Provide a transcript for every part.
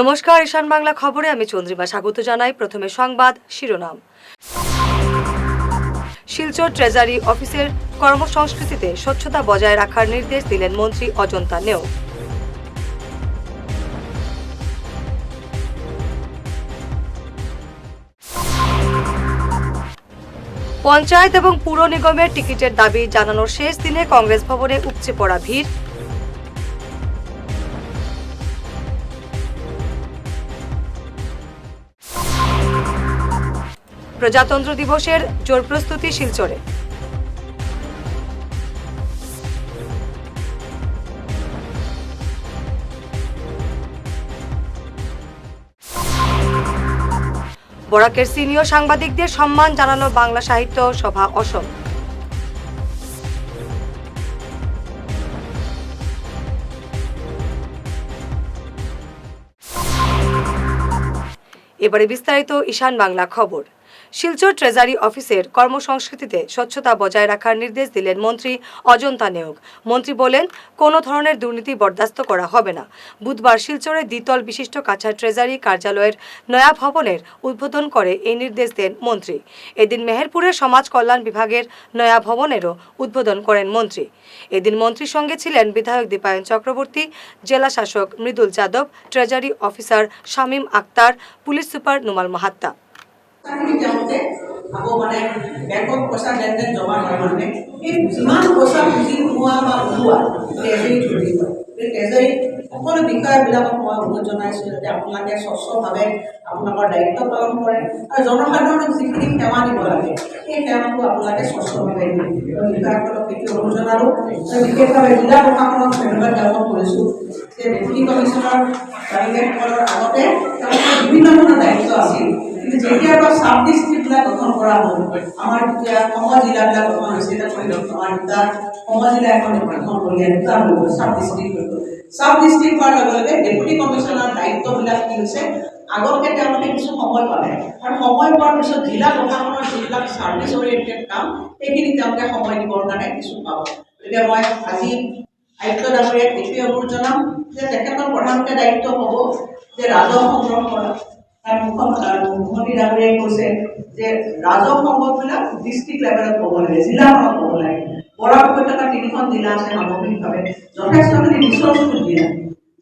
নমস্কার, ঈশান বাংলা খবরে আমি চন্দ্রিমা স্বাগত জানাই। প্রথমে সংবাদ শিরোনাম। শিলচর ট্রেজারি অফিসের কর্মসংস্কৃতিতে স্বচ্ছতা বজায় রাখার নির্দেশ দিলেন মন্ত্রী অজন্তা নেওগ। পঞ্চায়েত এবং পুর নিগমের টিকিটের দাবি জানানোর শেষ দিনে কংগ্রেস ভবনে উপচে পড়া ভিড়। প্রজাতন্ত্র দিবসের জোর প্রস্তুতি শিলচরে। বরাকের সিনিয়র সাংবাদিকদের সম্মান জানালো বাংলা সাহিত্য সভা অসম। এবারে বিস্তারিত ঈশান বাংলা খবর। শিলচর ট্রেজারি অফিসের কর্মসংস্কৃতিতে স্বচ্ছতা বজায় রাখার নির্দেশ দিলেন মন্ত্রী অজন্তা নেওগ। মন্ত্রী বলেন, কোনো ধরনের দুর্নীতি বরদাস্ত করা হবে না। বুধবার শিলচরে দ্বিতল বিশিষ্ট কাছাড় ট্রেজারি কার্যালয়ের নয়া ভবনের উদ্বোধন করে এই নির্দেশ দেন মন্ত্রী। এদিন মেহেরপুরের সমাজ কল্যাণ বিভাগের নয়া ভবনেরও উদ্বোধন করেন মন্ত্রী। এদিন মন্ত্রীর সঙ্গে ছিলেন বিধায়ক দীপায়ন চক্রবর্তী, জেলা শাসক Mridul Yadav, treasury officer Shamim Akhtar, police super Numal Mahatta. ব্যাংকত পইচা লেনদেন জমা হয় এই যিমান পইচা পুঁজি সোমোৱা বা ওলোৱা ট্ৰেজাৰী জড়িত ট্ৰেজাৰী সকলো বিষয়বিলাকক মই অনুৰোধ জনাইছোঁ যাতে আপোনালোকে স্বচ্ছভাৱে আপোনালোকৰ দায়িত্ব পালন কৰে আৰু জনসাধাৰণক যিখিনি সেৱা দিব লাগে সেই সেৱাটো আপোনালোকে স্বচ্ছভাৱে দিয়ে। বিষয়াসকলক সেইটো অনুৰোধ জনালোঁ। বিশেষভাৱে জিলা প্ৰশাসনক ধন্যবাদ জ্ঞাপন কৰিছোঁ যে ডেপুটি কমিশ্যনাৰ সকলৰ আগতে তেওঁলোকৰ বিভিন্ন ধৰণৰ দায়িত্ব আছিল, কিন্তু যেতিয়াৰ পৰা সাব ডিষ্ট্ৰিক্টবিলাক গঠন কৰা হ'ল, আমাৰ যেতিয়া সম জিলাবিলাক গঠন হৈছে, আমাৰ দুটা সম জিলা এখন গঠন কৰিলে দুটা হৈ গ'ল, সাব ডিষ্ট্ৰিক্ট হৈ গ'ল। সাব ডিষ্ট্ৰিক্ট হোৱাৰ লগে লগে ডেপুটি কমিশ্যনাৰ দায়িত্ববিলাক কি হৈছে, আগতকৈ তেওঁলোকে কিছু সময় পালে আৰু সময় পোৱাৰ পিছত জিলা প্ৰশাসনৰ যিবিলাক ছাৰ্ভিচ অৰিয়েণ্টেড কাম সেইখিনি তেওঁলোকে সময় দিবৰ কাৰণে কিছু পাব। গতিকে মই আজি আয়ুক্ত ডাঙৰীয়াক এইটোৱে অনুৰোধ জনাম যে তেখেতৰ প্ৰধানকৈ দায়িত্ব হ'ব যে ৰাজহ সংগ্ৰহ কৰা। মুখ্যমন্ত্ৰী ডাঙৰীয়াই কৈছে যে ৰাজহ সংগ্ৰহবিলাক ডিষ্ট্ৰিক্ট লেভেলত হ'ব লাগে, জিলাখনত হ'ব লাগে। বৰাক উপত্যকা 3খন জিলা আছে, সামগ্ৰিকভাৱে যথেষ্টখিনি ৰিচৰ্চটো দিয়ে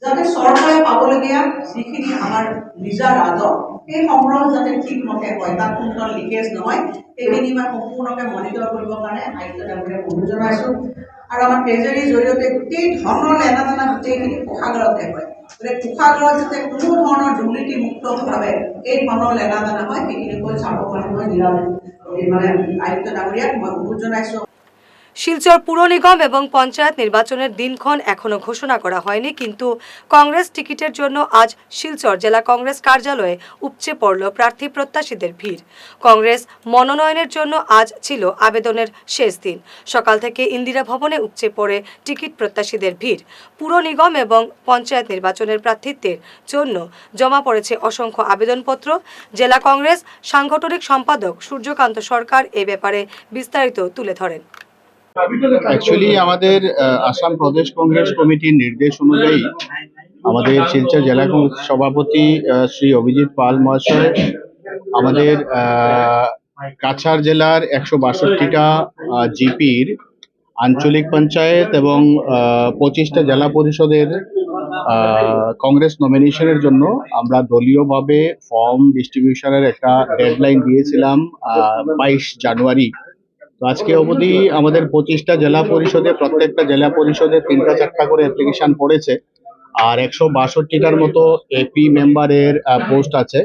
যাতে চৰকাৰে পাবলগীয়া যিখিনি আমাৰ নিজা ৰাজহ সেই সংগ্ৰহ যাতে ঠিকমতে হয়, তাত কোনো লিকেজ নহয়, সেইখিনি মই সম্পূৰ্ণকৈ মনিটৰ কৰিবৰ কাৰণে আয়ুক্ত ডাঙৰীয়াক অনুৰোধ জনাইছোঁ। আৰু আমাৰ ট্ৰেজাৰীৰ জৰিয়তে গোটেই ধনৰ লেনা দেনা গোটেইখিনি কোষাগাৰতে হয়। গতিকে কোষাগাৰত যাতে কোনো ধৰণৰ দুৰ্নীতিমুক্তভাৱে এই ধনৰ লেনা দেনা হয় সেইখিনিকৈ চাব কাৰণে মই জিলা আয়ুক্ত ডাঙৰীয়াক মই অনুৰোধ জনাইছোঁ। শিলচর পুর নিগম এবং পঞ্চায়েত নির্বাচনের দিনক্ষণ এখনো ঘোষণা করা হয়নি, কিন্তু কংগ্রেস টিকিটের জন্য আজ শিলচর জেলা কংগ্রেস কার্যালয়ে উপচে পড়ল প্রার্থী প্রত্যাশীদের ভিড়। কংগ্রেস মনোনয়নের জন্য আজ ছিল আবেদনের শেষ দিন। সকাল থেকে ইন্দিরা ভবনে উপচে পড়ে টিকিট প্রত্যাশীদের ভিড়। পুর নিগম এবং পঞ্চায়েত নির্বাচনের প্রার্থিত্বের জন্য জমা পড়েছে অসংখ্য আবেদনপত্র। জেলা কংগ্রেস সাংগঠনিক সম্পাদক সূর্যকান্ত সরকার এ ব্যাপারে বিস্তারিত তুলে ধরেন। অ্যাকচুয়ালি আমাদের আসাম প্রদেশ কংগ্রেস কমিটির নির্দেশ অনুযায়ী আমাদের শিলচর জেলা কংগ্রেস সভাপতি শ্রী অভিজিৎ পাল মহাশয় আমাদের কাছাড় জেলার 162টা জিপির আঞ্চলিক পঞ্চায়েত এবং 25টা জেলা পরিষদের কংগ্রেস নমিনেশনের জন্য আমরা দলীয়ভাবে ফর্ম ডিস্ট্রিবিউশনের একটা ডেডলাইন দিয়েছিলাম 22 জানুয়ারি। তো আজকে অবধি আমাদের 25টা জেলা পরিষদে প্রত্যেকটা জেলা পরিষদে 3টা 4টা করে অ্যাপ্লিকেশন পড়েছে আর 162টার মতো এপি মেম্বারের পোস্ট আছে।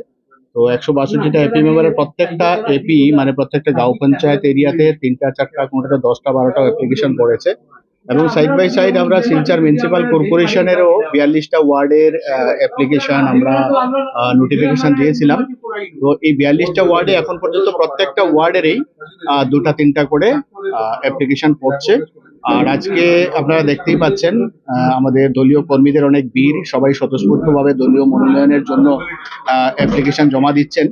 তো 162টা এপি মেম্বারের প্রত্যেকটা এপি মানে প্রত্যেকটা গাঁও পঞ্চায়েত এরিয়াতে 3টা 4টা কোনটাতে 10টা 12টা অ্যাপ্লিকেশন পড়েছে এবং সাইড বাই সাইড আমরা শিলচর মিউনিসিপাল কর্পোরেশনেরও 42টা ওয়ার্ডের অ্যাপ্লিকেশন আমরা নোটিফিকেশন দিয়েছিলাম। তো এই 42টা ওয়ার্ডে এখন পর্যন্ত প্রত্যেকটা ওয়ার্ডেরই 2টা 3টা করে অ্যাপ্লিকেশন পড়ছে। আর আজকে আপনারা দেখতেই পাচ্ছেন আমাদের দলীয় কর্মীদের অনেক ভিড়, সবাই স্বতঃস্ফূর্তভাবে দলীয় মনোনয়নের জন্য অ্যাপ্লিকেশন জমা দিচ্ছেন।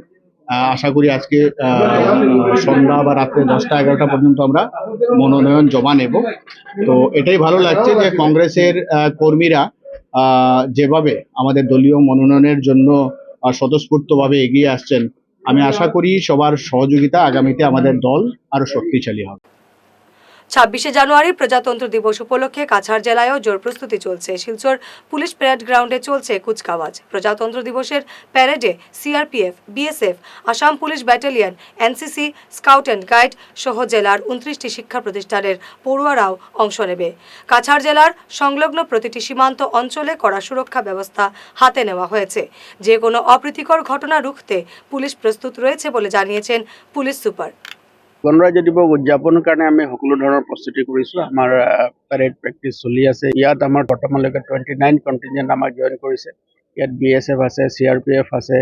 আশা করি আজকে সন্ধ্যা বা রাত্রে 10টা 11টা পর্যন্ত আমরা মনোনয়ন জমা নেব। তো এটাই ভালো লাগছে যে কংগ্রেসের কর্মীরা যেভাবে আমাদের দলীয় মনোনয়নের জন্য স্বতঃস্ফূর্তভাবে এগিয়ে আসছেন, আমি আশা করি সবার সহযোগিতা আগামীতে আমাদের দল আরো শক্তিশালী হবে। 26শে জানুয়ারি প্রজাতন্ত্র দিবস উপলক্ষে কাছাড় জেলায়ও জোর প্রস্তুতি চলছে। শিলচর পুলিশ প্যারেড গ্রাউন্ডে চলছে কুচকাওয়াজ। প্রজাতন্ত্র দিবসের প্যারেডে CRPF, BSF, Assam police battalion, NCC, scout and guide সহ জেলার 29টি শিক্ষা প্রতিষ্ঠানের পড়ুয়ারাও অংশ নেবে। কাছাড় জেলার সংলগ্ন প্রতিটি সীমান্ত অঞ্চলে কড়া সুরক্ষা ব্যবস্থা হাতে নেওয়া হয়েছে। যে কোনো অপ্রীতিকর ঘটনা রুখতে পুলিশ প্ৰস্তুত রয়েছে বলে জানিয়েছেন পুলিশ সুপার। গণৰাজ্য দিৱস উদযাপনৰ কাৰণে আমি সকলো ধৰণৰ প্ৰস্তুতি কৰিছোঁ। আমাৰ পেৰেড প্ৰেক্টিচ চলি আছে। ইয়াত আমাৰ বৰ্তমানলৈকে 29 কণ্টিনজেণ্ট আমাক জইন কৰিছে। ইয়াত BSF আছে, CRPF আছে,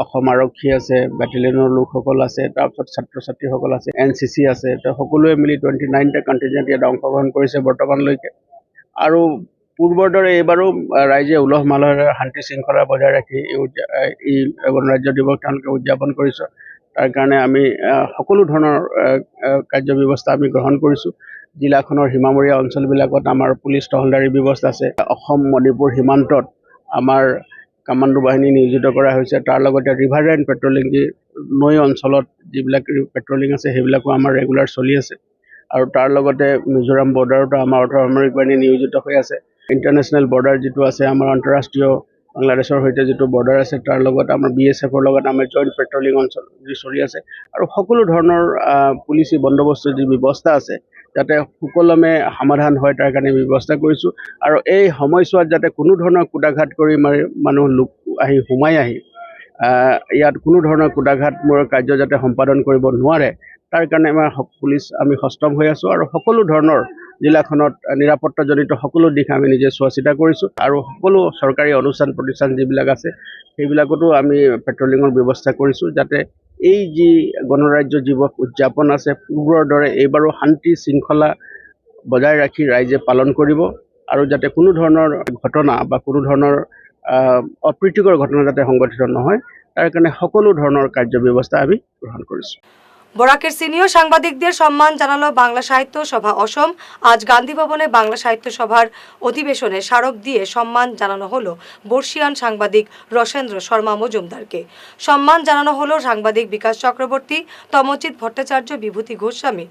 অসম আৰক্ষী আছে, বেটেলিয়নৰ লোকসকল আছে, তাৰপিছত ছাত্ৰ ছাত্ৰীসকল আছে, NCC আছে। তো সকলোৱে মিলি 29টা কণ্টিনজেণ্ট ইয়াত অংশগ্ৰহণ কৰিছে বৰ্তমানলৈকে। আৰু পূৰ্বৰ দৰে এইবাৰো ৰাইজে উলহ মালহেৰে শান্তি শৃংখলা বজাই ৰাখি এই গণৰাজ্য দিৱস তেওঁলোকে উদযাপন কৰিছে। তাৰ কাৰণে আমি সকলো ধৰণৰ কাৰ্যব্যৱস্থা আমি গ্ৰহণ কৰিছোঁ। জিলাখনৰ সীমামূৰীয়া অঞ্চলবিলাকত আমাৰ পুলিচ টহলদাৰী ব্যৱস্থা আছে। অসম মণিপুৰ সীমান্তত আমাৰ কামাণ্ডো বাহিনী নিয়োজিত কৰা হৈছে। তাৰ লগতে ৰিভাৰ লাইন পেট্ৰলিং, নৈ অঞ্চলত যিবিলাক পেট্ৰলিং আছে সেইবিলাকো আমাৰ ৰেগুলাৰ চলি আছে। আৰু তাৰ লগতে মিজোৰাম বৰ্ডাৰতো আমাৰ অৰ্ধসামৰিক বাহিনী নিয়োজিত হৈ আছে। ইণ্টাৰনেশ্যনেল বৰ্ডাৰ যিটো আছে, আমাৰ আন্তঃৰাষ্ট্ৰীয় বাংলাদেশৰ সৈতে যিটো বৰ্ডাৰ আছে, তাৰ লগত আমাৰ BSFৰ লগত আমাৰ জইণ্ট পেট্ৰলিং অঞ্চল যি চলি আছে। আৰু সকলো ধৰণৰ পুলিচি বন্দোবস্তৰ যি ব্যৱস্থা আছে যাতে সুকলমে সমাধান হয় তাৰ কাৰণে ব্যৱস্থা কৰিছোঁ। আৰু এই সময়ছোৱাত যাতে কোনো ধৰণৰ কুটাঘাত কৰি মানুহ লোক আহি সোমাই আহি ইয়াত কোনো ধৰণৰ কুটাঘাতমূলক কাৰ্য যাতে সম্পাদন কৰিব নোৱাৰে তাৰ কাৰণে পুলিচ আমি সষ্টম হৈ আছোঁ। আৰু সকলো ধৰণৰ জিলাখনত নিৰাপত্তাজনিত সকলো দিশ আমি নিজে চোৱা চিতা কৰিছোঁ। আৰু সকলো চৰকাৰী অনুষ্ঠান প্ৰতিষ্ঠান যিবিলাক আছে সেইবিলাকতো আমি পেট্ৰলিঙৰ ব্যৱস্থা কৰিছোঁ যাতে এই যি গণৰাজ্য দিৱস উদযাপন আছে পূৰ্বৰ দৰে এইবাৰো শান্তি শৃংখলা বজাই ৰাখি ৰাইজে পালন কৰিব। আৰু যাতে কোনো ধৰণৰ ঘটনা বা কোনো ধৰণৰ অপ্ৰীতিকৰ ঘটনা যাতে সংঘটিত নহয় তাৰ কাৰণে সকলো ধৰণৰ কাৰ্যব্যৱস্থা আমি গ্ৰহণ কৰিছোঁ। বরাকের সিনিয়র সাংবাদিকদের সম্মান জানালো বাংলা সাহিত্য সভা অসম। আজ গান্ধী ভবনে বাংলা সাহিত্য সভার অধিবেশনে স্মারক দিয়ে সম্মান জানানো হলো বর্ষিয়ান সাংবাদিক রসেন্দ্র শর্মা মজুমদারকে। সম্মান জানানো হলো সাংবাদিক বিকাশ চক্রবর্তী, তমচিৎ ভট্টাচার্য, বিভূতি গোস্বামী,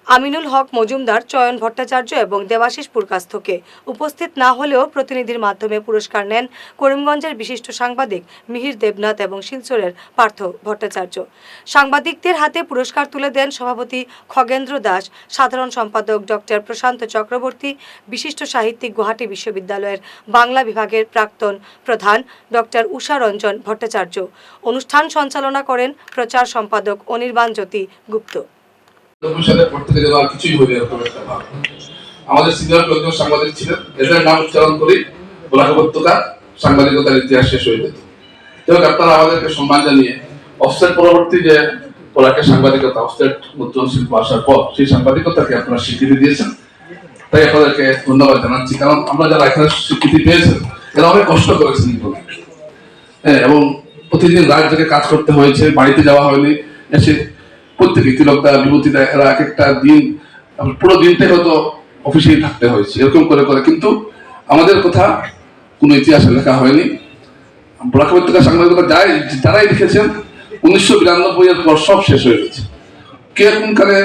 আমিনুল হক মজুমদার, চয়ন ভট্টাচার্য এবং দেবাশিস পুরকাস্থকে। উপস্থিত না হলেও প্রতিনিধির মাধ্যমে পুরস্কার নেন করিমগঞ্জের বিশিষ্ট সাংবাদিক মিহির দেবনাথ এবং শিলচরের পার্থ ভট্টাচার্য। সাংবাদিকদের হাতে পুরস্কার তুলে দেন সভাপতি খগেন্দ্র দাস, সাধারণ সম্পাদক ডক্টর প্রশান্ত চক্রবর্তী, বিশিষ্ট সাহিত্যিক গুয়াহাটি বিশ্ববিদ্যালয়ের বাংলা বিভাগের প্রাক্তন প্রধান ডক্টর উষা রঞ্জন ভট্টাচার্য। অনুষ্ঠান সঞ্চালনা করেন প্রচার সম্পাদক অনির্বাণ জ্যোতি গুপ্ত। আমাদের সিনিয়র কয়েকজন সাংবাদিক ছিলেন, এদের নাম উচ্চারণ করি বরাক উপত্যকা সাংবাদিকতার ইতিহাস শেষ হয়ে যেত। যাই আপনারা আমাদেরকে সম্মান জানিয়ে অফসেট পরবর্তী যে বরাকের সাংবাদিকতা, অফসেট মুদ্রণ শিল্প আসার পর সেই সাংবাদিকতাকে আপনারা স্বীকৃতি দিয়েছেন, তাই আপনাদেরকে ধন্যবাদ জানাচ্ছি। কারণ আমরা যারা এখানে স্বীকৃতি পেয়েছেন এরা অনেক কষ্ট করেছেন এবং প্রতিদিন রাত জেগে কাজ করতে হয়েছে, বাড়িতে যাওয়া হয়নি। এসে প্রত্যেকে তিলকদা, বিভূতিদা এরা এক একটা দিন পুরো দিনটাই হয়তো অফিসেই থাকতে হয়েছে এরকম করে করে, কিন্তু আমাদের কথা কোনো ইতিহাসে লেখা হয়নি। বরাক উপত্যকা সাংবাদিকতা যারাই লিখেছেন 1992 এর পর সব শেষ হয়ে গেছে। কে কোনখানে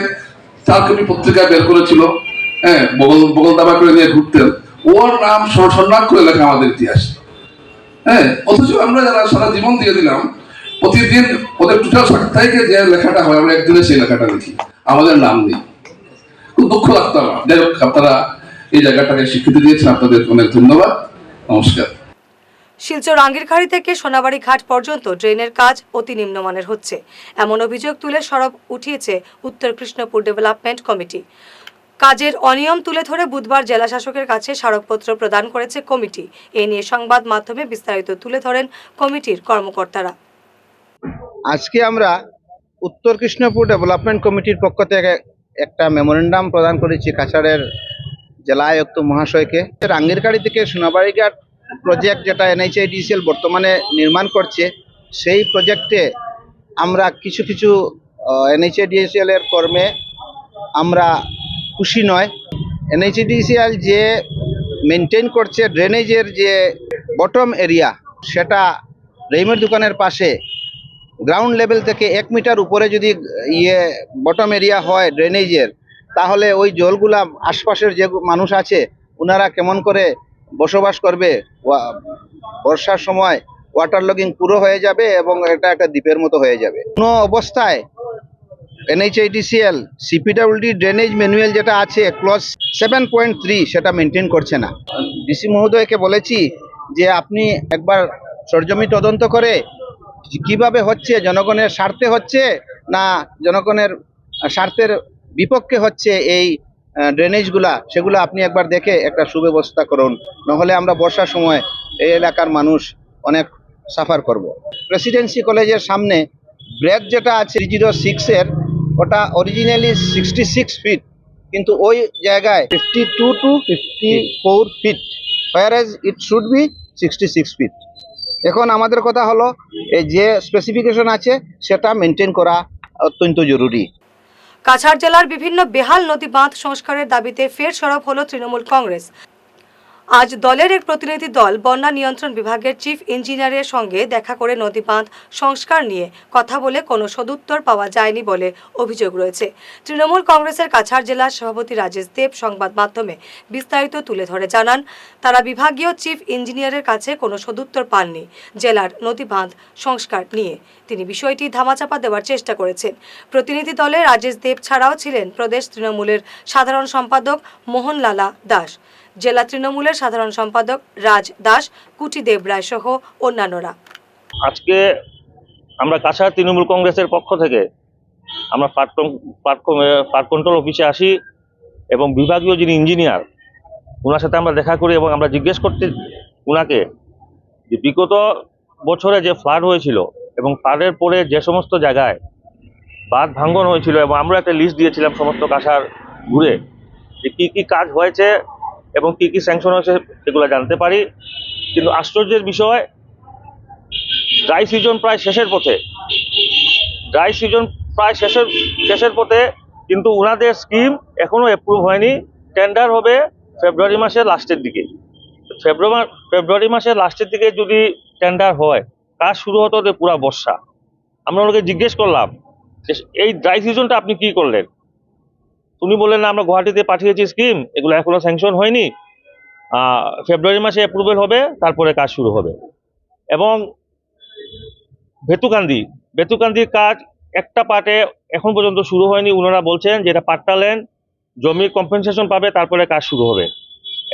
4 কপি পত্রিকা বের করেছিল, বগল দাবা করে নিয়ে ঘুরতেন, ওর নাম সন্ন্যাস করে লেখা আমাদের ইতিহাস। অথচ আমরা যারা সারা জীবন দিয়ে দিলাম, প্রতিদিন ওদের টোটাল সাপ্তাহিকে যে লেখাটা হয় আমরা একদিনে সেই লেখাটা লিখি, আমাদের নাম নেই। খুব দুঃখ লাগতো আমার। যাই হোক, আপনারা এই জায়গাটাকে স্বীকৃতি দিয়েছেন, আপনাদের অনেক ধন্যবাদ। নমস্কার। শিলচর আঙ্গিরখাড়ি থেকে সোনাবাড়ি ঘাট পর্যন্ত ড্রেনের কাজ অতি নিম্নমানের হচ্ছে, এমন অভিযোগ তুলে সরব উঠিয়েছে উত্তর কৃষ্ণপুর ডেভেলপমেন্ট কমিটি। কাজের অনিয়ম তুলে ধরে বুধবার জেলা শাসকের কাছে স্মারকপত্র প্রদান করেছে কমিটি। এ নিয়ে সংবাদ মাধ্যমে বিস্তারিত তুলে ধরেন কমিটির কর্মকর্তারা। আজকে আমরা উত্তর কৃষ্ণপুর ডেভেলপমেন্ট কমিটির পক্ষ থেকে একটা মেমোরেন্ডাম প্রদান করেছি কাছাড়ের জেলা আয়ুক্ত মহাশয়কে। আঙ্গিরখাড়ি থেকে সোনাবাড়ি ঘাট প্রজেক্ট যেটা NHIDCL বর্তমানে নির্মাণ করছে, সেই প্রজেক্টে আমরা কিছু কিছু NHIDCL এর কর্মে আমরা খুশি নয়। NHIDCL যে মেনটেন করছে ড্রেনেজের যে বটম এরিয়া, সেটা রহিমের দোকানের পাশে গ্রাউন্ড লেভেল থেকে 1 মিটার উপরে যদি বটম এরিয়া হয় ড্রেনেজের, তাহলে ওই জলগুলা আশপাশের যে মানুষ আছে ওনারা কেমন করে বসবাস করবে। বর্ষার সময় ওয়াটার লগিং পুরো হয়ে যাবে এবং এটা একটা দ্বীপের মতো হয়ে যাবে। কোনো অবস্থায় NHIDCL CPWD ড্রেনেজ ম্যানুয়াল যেটা আছে ক্লজ 7.3 সেটা মেনটেন করছে না। ডিসি মহোদয়কে বলেছি যে আপনি একবার সরজমি তদন্ত করে কিভাবে হচ্ছে, জনগণের স্বার্থে হচ্ছে না জনগণের স্বার্থের বিপক্ষে হচ্ছে এই ড্রেনেজগুলা, সেগুলো আপনি একবার দেখে একটা সুব্যবস্থা করুন, নাহলে আমরা বর্ষার সময় এই এলাকার মানুষ অনেক সাফার করব। প্রেসিডেন্সি কলেজের সামনে ব্রেক যেটা আছে 306-এর, ওটা অরিজিনালি 66 ফিট, কিন্তু ওই জায়গায় 52 to 54 feet, whereas it should be 66 feet. এখন আমাদের কথা হলো এই যে স্পেসিফিকেশন আছে সেটা মেনটেন করা অত্যন্ত জরুরি। কাছাড় জেলার বিভিন্ন বেহাল নদী বাঁধ সংস্কারের দাবিতে ফের সরব হলো তৃণমূল কংগ্রেস। আজ দলের এক প্রতিনিধি দল বন্যা নিয়ন্ত্রণ বিভাগের চিফ ইঞ্জিনিয়ারের সঙ্গে দেখা করে নদী বাঁধ সংস্কার নিয়ে কথা বলে কোনো সদুত্তর পাওয়া যায়নি বলে অভিযোগ রয়েছে। তৃণমূল কংগ্রেসের কাছাড় জেলার সভাপতি রাজেশ দেব সংবাদ মাধ্যমে বিস্তারিত তুলে ধরে জানান, তারা বিভাগীয় চিফ ইঞ্জিনিয়ারের কাছে কোনো সদুত্তর পাননি জেলার নদী বাঁধ সংস্কার নিয়ে। তিনি বিষয়টি ধামাচাপা দেওয়ার চেষ্টা করেছেন। প্রতিনিধি দলে রাজেশ দেব ছাড়াও ছিলেন প্রদেশ তৃণমূলের সাধারণ সম্পাদক মোহনলালা দাস, জেলা তৃণমূলের সাধারণ সম্পাদক রাজ দাস, কুটি দেবরায় সহ অন্যান্যরা। আজকে আমরা কাছাড় তৃণমূল কংগ্রেসের পক্ষ থেকে আমরা পার্ক কন্ট্রোল অফিসে আসি এবং বিভাগীয় যিনি ইঞ্জিনিয়ার ওনার সাথে আমরা দেখা করি এবং আমরা জিজ্ঞেস করতে ওনাকে যে বিগত বছরে যে ফ্লাড হয়েছিল এবং ফ্লাডের পরে যে সমস্ত জায়গায় বাঁধ ভাঙ্গন হয়েছিল, এবং আমরা একটা লিস্ট দিয়েছিলাম সমস্ত কাছাড় ঘুরে যে কী কী কাজ হয়েছে এবং কী কী স্যাংশন হয়েছে সেগুলো জানতে পারি। কিন্তু আশ্চর্যের বিষয়, ড্রাই সিজন প্রায় শেষের পথে, কিন্তু ওনাদের স্কিম এখনো অ্যাপ্রুভ হয়নি। টেন্ডার হবে ফেব্রুয়ারি মাসের লাস্টের দিকে। ফেব্রুয়ারি মাসের লাস্টের দিকে যদি টেন্ডার হয়, কাজ শুরু হতে হতে পুরা বর্ষা। আমরা ওনাকে জিজ্ঞেস করলাম যে এই ড্রাই সিজনটা আপনি কি করলেন? উনি বললেন না, আমরা গুয়াহাটিতে পাঠিয়েছি স্কিম, এগুলো এখনো স্যাংশন হয়নি, ফেব্রুয়ারি মাসে অ্যাপ্রুভেল হবে, তারপরে কাজ শুরু হবে। এবং বেতুকান্দির কাজ একটা পার্টে এখন পর্যন্ত শুরু হয়নি। ওনারা বলছেন যে এটা পাট্টা ল্যান্ড, জমির কম্পেনসেশন পাবে, তারপরে কাজ শুরু হবে।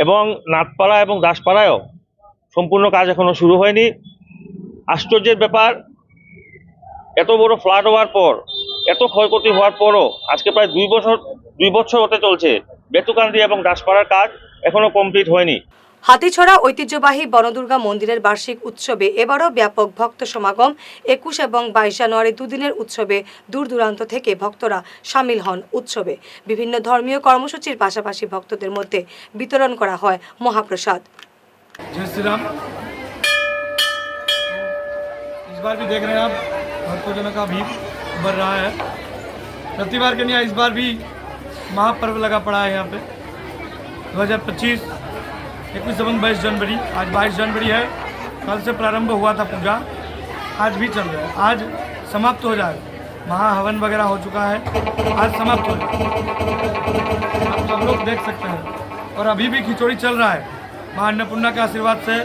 এবং নাথপাড়া এবং দাসপাড়ায়ও সম্পূর্ণ কাজ এখনো শুরু হয়নি। আশ্চর্যের ব্যাপার, এত বড় ফ্লাড হওয়ার পর, এত ক্ষয়ক্ষতি হওয়ার পরও আজকে প্রায় 2 বছর হতে চলছে, বেতুকান্দি এবং দাসপাড়ার কাজ এখনো কমপ্লিট হয়নি। হাতিছড়া ঐতিহ্যবাহী বনদুর্গা মন্দিরের বার্ষিক উৎসবে এবারও ব্যাপক ভক্ত সমাগম। 21 এবং 22 জানুয়ারি দুদিনের উৎসবে দূর দূরান্ত থেকে ভক্তরা সামিল হন উৎসবে। বিভিন্ন ধর্মীয় কর্মসূচির পাশাপাশি ভক্তদের মধ্যে বিতরণ করা হয় মহাপ্রসাদ। जय श्री राम। इस बार भी देख रहे हैं आप, भक्तजनों का भीड़ बढ़ रहा है। प्रतिबार के नहीं, इस बार भी महापर्व लगा पड़ा है यहाँ पे। 2025 21 এবং 22 जनवरी, आज 22 जनवरी है। कल से प्रारंभ हुआ था पूजा, आज भी चल रहा है। आज समाप्त हो जाए, महाहवन वगैरह हो चुका है, आज समाप्त हो जाए। आप सब लोग देख सकते हैं। और अभी भी खिचड़ी चल रहा है, माँ अन्नपूर्णा के आशीर्वाद से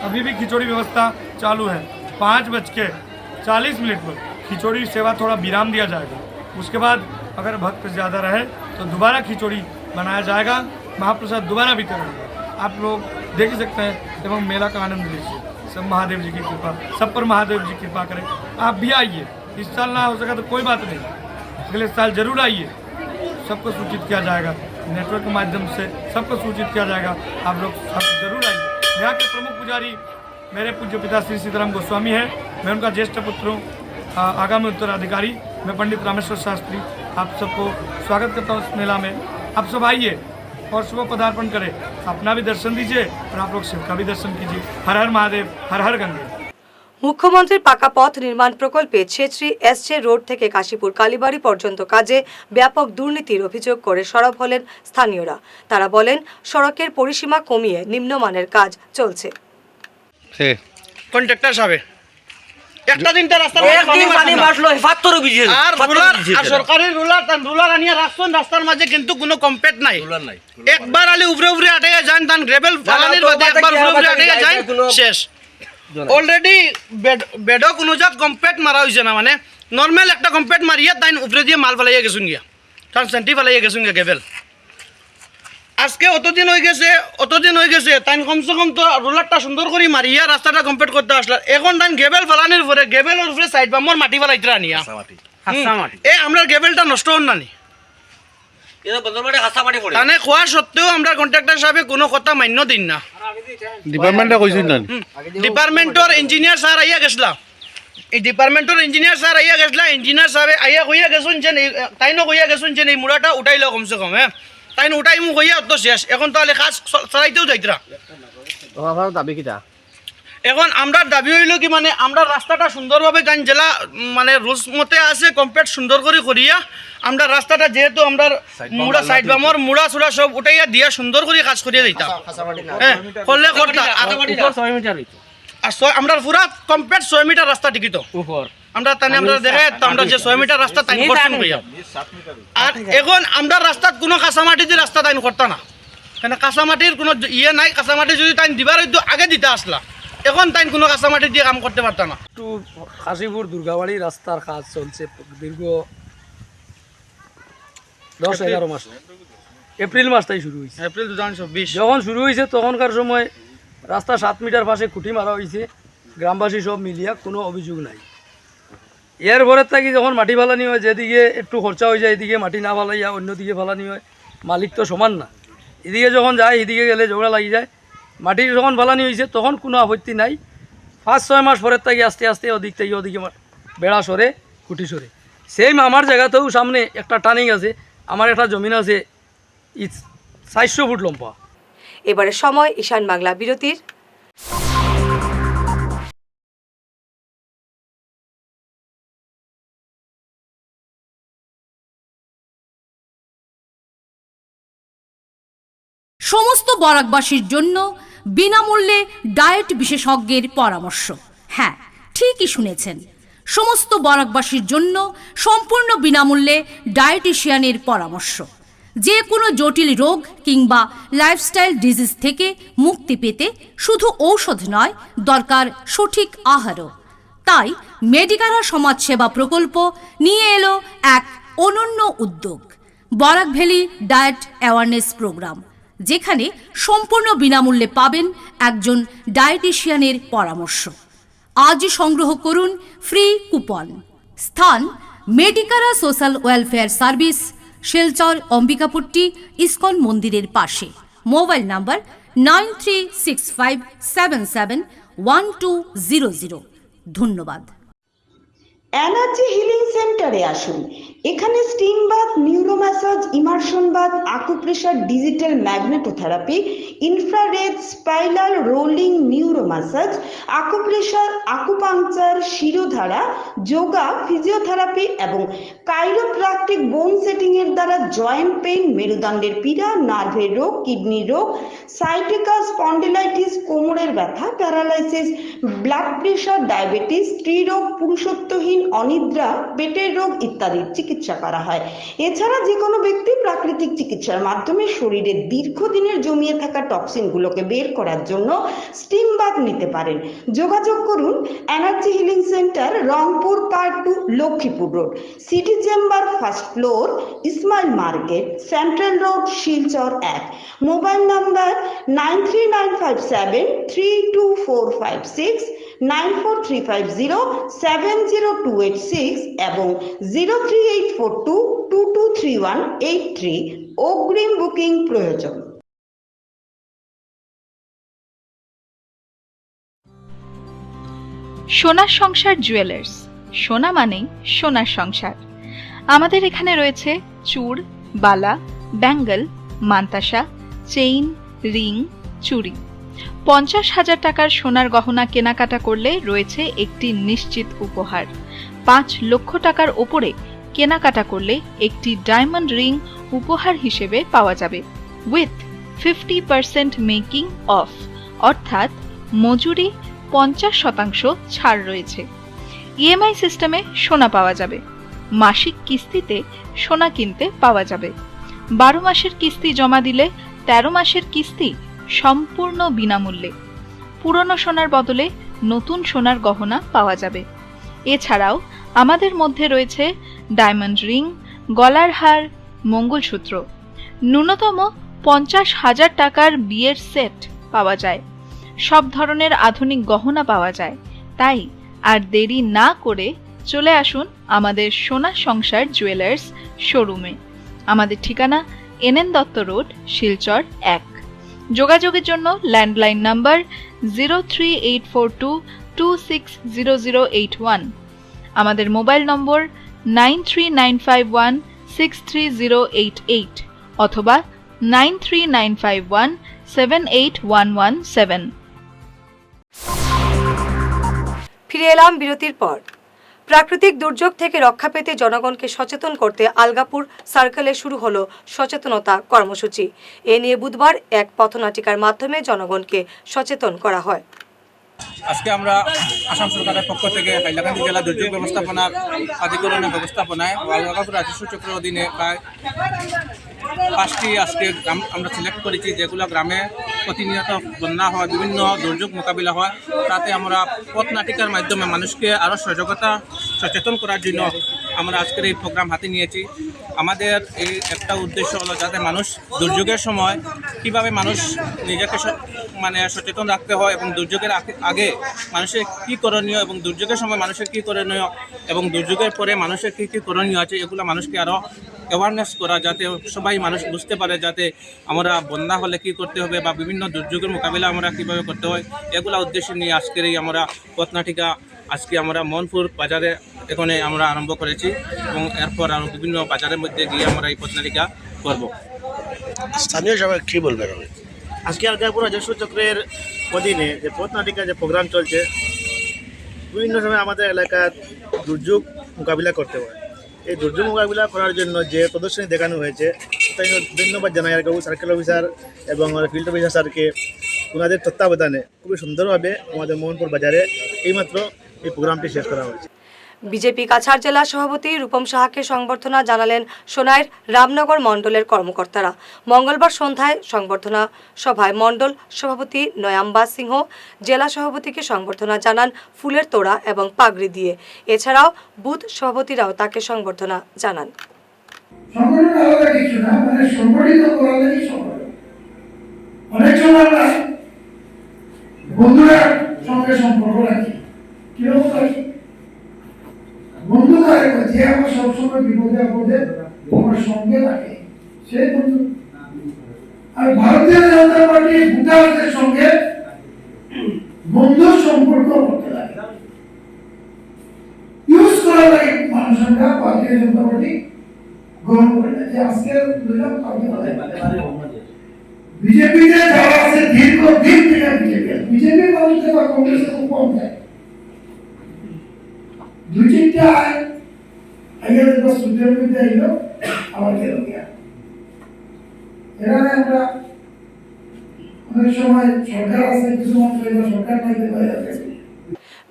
अभी भी खिचड़ी व्यवस्था चालू है। 5:40 पर खिचड़ी सेवा थोड़ा विराम दिया जाएगा। उसके बाद अगर भक्त ज़्यादा रहे तो दोबारा खिचड़ी बनाया जाएगा, महाप्रसाद दोबारा वितरण होगा। आप लोग देख सकते हैं एवं मेला का आनंद लीजिए। सब महादेव जी की कृपा, सब पर महादेव जी कृपा करें। आप भी आइए, इस साल ना हो सका तो कोई बात नहीं, अगले साल जरूर आइए। सबको सूचित किया जाएगा, नेटवर्क के माध्यम से सबको सूचित किया जाएगा। आप लोग सब जरूर आइए। यहाँ के प्रमुख पुजारी मेरे पूज्य पिता श्री सीताराम गोस्वामी है, मैं उनका ज्येष्ठ पुत्र हूँ, आगामी उत्तराधिकारी मैं पंडित रामेश्वर शास्त्री। आप सबको स्वागत करता हूँ इस मेला में। आप सब आइए और शुभ पदार्पण करें, अपना भी दर्शन दीजिए और आप लोग शिव का भी दर्शन कीजिए। हर हर महादेव, हर हर गंगे। মুখ্যমন্ত্রীর পাকা পথ নির্মাণ প্রকল্পে ছেত্রী এসজে রোড থেকে কাশীপুর কালীবাড়ি পর্যন্ত কাজে ব্যাপক দুর্নীতির অভিযোগ করে সরব হলেন স্থানীয়রা। তারা বলেন, সড়কের পরিসীমা কমিয়ে নিম্নমানের কাজ চলছে। কন্ট্রাক্টর সাহেব একটা দিনটা রাস্তা আর সরকারি রুলার আনিয়া রাখছেন রাস্তার মাঝে, কিন্তু কোনো কম্পেট নাই। একবার আলি উপরে উপরে আটে যান, তান গ্রেভেল ফালানির বাদে একবার উপরে উপরে আটে যান, শেষ। অলরেডি বেডও কোনো জাত কম্পেট মারা হয়েছে না, মানে নর্মাল একটা কম্পেট মারিয়া তাই উপরে দিয়ে মাল ফেলাইয়া গেছুন গিয়া, কারণ সেন্টি ফেলাইয়া গেছুন গিয়া গ্রেভেল। আজকে অতদিন হয়ে গেছে তাই কমসে কম তো রোলারটা সুন্দর করে মারিয়া রাস্তাটা কমপ্লিট করতে আসলাম। এখন তাই গেবেল ফেলানির পরে গেবেলের উপরে সাইড বামর মাটি ফেলাইতে আনিয়া আমরা গেবেলটা নষ্ট হন নানি তানে খোয়া সত্ত্বেও আমরা কন্ট্রাক্টর সাহেব কোনো কথা মান্য দিন না। ডিপার্টমেন্টর ইঞ্জিনিয়ার স্যার আইয়া গেছলা, ইঞ্জিনিয়ার সাহেব আইয়া কইয়া গেছুন যে তাইনও কইয়া গেছুন যে এই মুড়াটা উঠাইল কমসে কম। হ্যাঁ, তাই উঠাই মুখ হইয়া তো শেষ। এখন তাহলে কাজ চালাইতেও যাইতরা। এখন আমরা দাবি হইল কি, মানে আমরা রাস্তাটা সুন্দরভাবে গান জেলা মানে রুলস মতে আছে কমপ্লিট সুন্দর করে করিয়া আমরা রাস্তাটা যেহেতু আমরা মুড়া সাইড বামর মুড়া চুড়া সব উঠাইয়া দিয়া সুন্দর করে কাজ করিয়া দিতাম। হ্যাঁ, করলে করতাম। আর আমরা পুরা কমপ্লিট 6 মিটার রাস্তা টিকিত আমরা তাই আমরা দেখে আমরা যে 6 মিটার রাস্তা তাই করতাম কইয়া। আর এখন আমরা রাস্তাত কোনো কাঁচামাটি দিয়ে রাস্তা তাই করতাম না, কেন কাঁচামাটির কোনো ইয়ে নাই। কাঁচামাটি যদি তাই দিবার হইতো আগে দিতে আসলা, এখন তাই কোনো কাঁচামাটি দিয়ে কাম করতে পারতাম না। একটু কাশীপুর দুর্গাবাড়ি রাস্তার কাজ চলছে দীর্ঘ 10-11 মাস, এপ্রিল মাস তাই শুরু হয়েছে। এপ্রিল 2024 যখন শুরু হয়েছে তখনকার সময় রাস্তা 7 মিটার পাশে খুঁটি মারা হয়েছে, গ্রামবাসী সব মিলিয়া, কোনো অভিযোগ নাই। এর পরে থাকি যখন মাটি ফালানি হয়, যেদিকে একটু খরচা হয়ে যায় এদিকে মাটি না ফালাইয়া অন্যদিকে ফালানি হয়, মালিক তো সমান না। এদিকে যখন যায় এদিকে গেলে ঝগড়া লাগি যায়। মাটি যখন ফালানি হয়েছে তখন কোনো আপত্তি নাই। 5-6 মাস পরের থাকি আস্তে আস্তে ওদিক থেকে ওদিকে বেড়া সরে, খুঁটি সরে। সেম আমার জায়গাতেও সামনে একটা টার্নিং আছে, আমার একটা জমিন আছে 400 ফুট লম্বা। এবারে সময় ঈশান বাংলা বিরতির। সমস্ত বরাকবাসীর জন্য বিনামূল্যে ডায়েট বিশেষজ্ঞের পরামর্শ। হ্যাঁ, ঠিকই শুনেছেন, সমস্ত বরাকবাসীর জন্য সম্পূর্ণ বিনামূল্যে ডায়েটিশিয়ানের পরামর্শ। যে কোনো জটিল রোগ কিংবা লাইফস্টাইল ডিজিজ থেকে মুক্তি পেতে শুধু ঔষধ নয়, দরকার সঠিক আহারও। তাই মেডিকারা সমাজসেবা প্রকল্প নিয়ে এলো এক অনন্য উদ্যোগ, Barak valley diet awareness programme, যেখানে সম্পূর্ণ বিনামূল্যে পাবেন একজন ডায়েটিশিয়ানের পরামর্শ। আজ সংগ্রহ করুন ফ্রি কুপন। স্থান Medicara social welfare service, Silchar Ambikapatti ISKCON মন্দিরের পাশে। Mobile number 9365771200। ধন্যবাদ। এনার্জি হিলিং সেন্টারে আসুন। এখানে steam bath, neuro massage, immersion bath, acupressure, digital magnetotherapy, infrared, spiral rolling, neuro massage, acupressure, acupuncture, Shirodhara, yoga, physiotherapy এবং কাইরোপ্র্যাকটিক বোন সেটিং এর দ্বারা জয়েন্ট পেইন, মেরুদণ্ডের পীড়া, নার্ভের রোগ, কিডনির রোগ, সাইটিকা, স্পন্ডিলাইটিস, কোমরের ব্যথা, প্যারালাইসিস, ব্লাড প্রেশার, ডায়াবেটিস, স্ত্রীরোগ, পুরুষত্বহীন, অনিদ্রা, পেটের রোগ ইত্যাদির চিকিৎসা করা হয়। এছাড়া যে কোনো ব্যক্তি প্রাকৃতিক চিকিৎসার মাধ্যমে শরীরের দীর্ঘদিনের জমিয়ে থাকা টক্সিনগুলোকে বের করার জন্য স্টিম বাথ নিতে পারেন। যোগাযোগ করুন energy healing centre, Rangpur part 2, Lakshmipur road, city chamber, first floor, Ismail market, central road, Silchar 1। Mobile number 9395732456, 9435070286 এবং 03842223183। অগ্রিম বুকিং প্রয়োজন। সোনার সংসার জুয়েলার্স, সোনা মানেই সোনার সংসার। আমাদের এখানে রয়েছে চূড়, বালা, ব্যাঙ্গল, মান্তাসা, চেইন, রিং, চুড়ি, 50,000 টাকার সোনার গহনা কেনাকাটা করলে রয়েছে একটি নিশ্চিত উপহার। 5 লক্ষ টাকার ওপরে কেনাকাটা করলে একটি ডায়মন্ড রিং উপহার হিসেবে পাওয়া যাবে উইথ 50% মেকিং অফ, অর্থাৎ মজুরি 50% ছাড় রয়েছে। ইএমআই সিস্টেমে সোনা পাওয়া যাবে। মাসিক কিস্তিতে সোনা কিনতে পাওয়া যাবে। 12 মাসের কিস্তি জমা দিলে 13 মাসের কিস্তি সম্পূর্ণ বিনামূল্যে। পুরনো সোনার বদলে নতুন সোনার গহনা পাওয়া যাবে। এছাড়াও আমাদের মধ্যে রয়েছে ডায়মন্ড রিং, গলার হার, মঙ্গলসূত্র। ন্যূনতম 50,000 টাকার বিয়ের সেট পাওয়া যায়। সব ধরনের আধুনিক গহনা পাওয়া যায়। তাই আর দেরি না করে চলে আসুন আমাদের সোনা সংসার জুয়েলার্স শোরুমে। আমাদের ঠিকানা NN দত্ত রোড, শিলচর 1। যোগাযোগের জন্য ল্যান্ডলাইন নাম্বার 03842260081, আমাদের মোবাইল নম্বর 9395163088 অথবা 9395178117। ফিরে এলাম বিরতির পর। প্রাকৃতিক দুর্যোগ থেকে রক্ষা পেতে জনগণকে সচেতন করতে আলগাপুর সার্কেলে শুরু হলো সচেতনতা কর্মসূচি। এ নিয়ে বুধবার এক পথনাটিকার মাধ্যমে জনগণকে সচেতন করা হয়। আজকে আমরা আসাম সরকারের পক্ষ থেকে হাইলাকান্দি জেলা দুর্যোগ ব্যবস্থাপনার আধিকারিক ব্যবস্থাপনায় আলগাপুর রাজস্ব চক্রের অধীনে প্রায় 5টি আজকে গ্রাম আমরা সিলেক্ট করেছি, যেগুলো গ্রামে প্রতিনিয়ত বন্যা হয়, বিভিন্ন দুর্যোগ মোকাবিলা হয়। তাতে আমরা পথনাটিকার মাধ্যমে মানুষকে আরও সচেতন করার জন্য আমরা আজকের এই প্রোগ্রাম হাতে নিয়েছি। আমাদের এই একটা উদ্দেশ্য হলো যাতে মানুষ দুর্যোগের সময় কীভাবে মানুষ নিজেকে সচেতন রাখতে হয় এবং দুর্যোগের আগে মানুষের কী করণীয় এবং দুর্যোগের সময় মানুষের কী করণীয় এবং দুর্যোগের পরে মানুষের কী কী করণীয় আছে, এগুলো মানুষকে আরও অ্যাওয়ারনেস করা, যাতে সবাই মানুষ বুঝতে পারে যাতে আমরা বন্যা হলে কী করতে হবে বা বিভিন্ন দুর্যোগের মোকাবিলা আমরা কীভাবে করতে হয়, এগুলো উদ্দেশ্য নিয়ে আজকের এই আমরা পথনাটিকা আজকে আমরা মনপুর বাজারে এখানে আমরা আরম্ভ করেছি এবং এরপর আরও বিভিন্ন বাজারের মধ্যে গিয়ে আমরা এই পথনাটিকা করব। স্থানীয় সবাই কী বলবেন? আজকে আলগাপুর রাজস্ব চক্রের অধীনে যে পথনাটিকা যে প্রোগ্রাম চলছে, বিভিন্ন সময় আমাদের এলাকার দুর্যোগ মোকাবিলা করতে হয়। এই দুর্যোগ মোকাবিলা করার জন্য যে প্রদর্শনী দেখানো হয়েছে তাই ধন্যবাদ জানাই আলগাপুর সার্কেল অফিসার এবং ফিল্ড অফিসার স্যারকে। ওনাদের তত্ত্বাবধানে খুবই সুন্দরভাবে আমাদের মোহনপুর বাজারে এইমাত্র এই প্রোগ্রামটি শেষ করা হয়েছে। বিজেপি কাছাড় জেলা সভাপতি রূপম সাহাকে সংবর্ধনা জানালেন সোনাইর রামনগর মণ্ডলের কর্মকর্তারা। মঙ্গলবার সন্ধ্যায় সংবর্ধনা সভায় মণ্ডল সভাপতি নয়াম্বা সিংহ জেলা সভাপতিকে সংবর্ধনা জানান ফুলের তোড়া এবং পাগড়ি দিয়ে। এছাড়াও বুথ সভাপতিরাও তাকে সংবর্ধনা জানান। বন্ধু কারে যে আমার সবসময় বিপদে আপদে আমার সঙ্গে থাকে সেই বন্ধু। আর ভারতীয় জনতা পার্টি ভুটানের সঙ্গে বন্ধুর সম্পর্ক করতে লাগে, ইউজ করা লাগে মানুষরা। ভারতীয় জনতা পার্টি গ্রহণ করে না যে আজকে বিজেপিতে যারা আছে দীর্ঘদিন থেকে বিজেপি মানুষের বা কংগ্রেসের খুব কম থাকে। দুই তিনটা আইয়ার সুদের মধ্যে আইলো আবার গেল গিয়া। এখানে আমরা অনেক সময় সরকার আছে, কিছু মানুষ সরকার নাইতে পারে।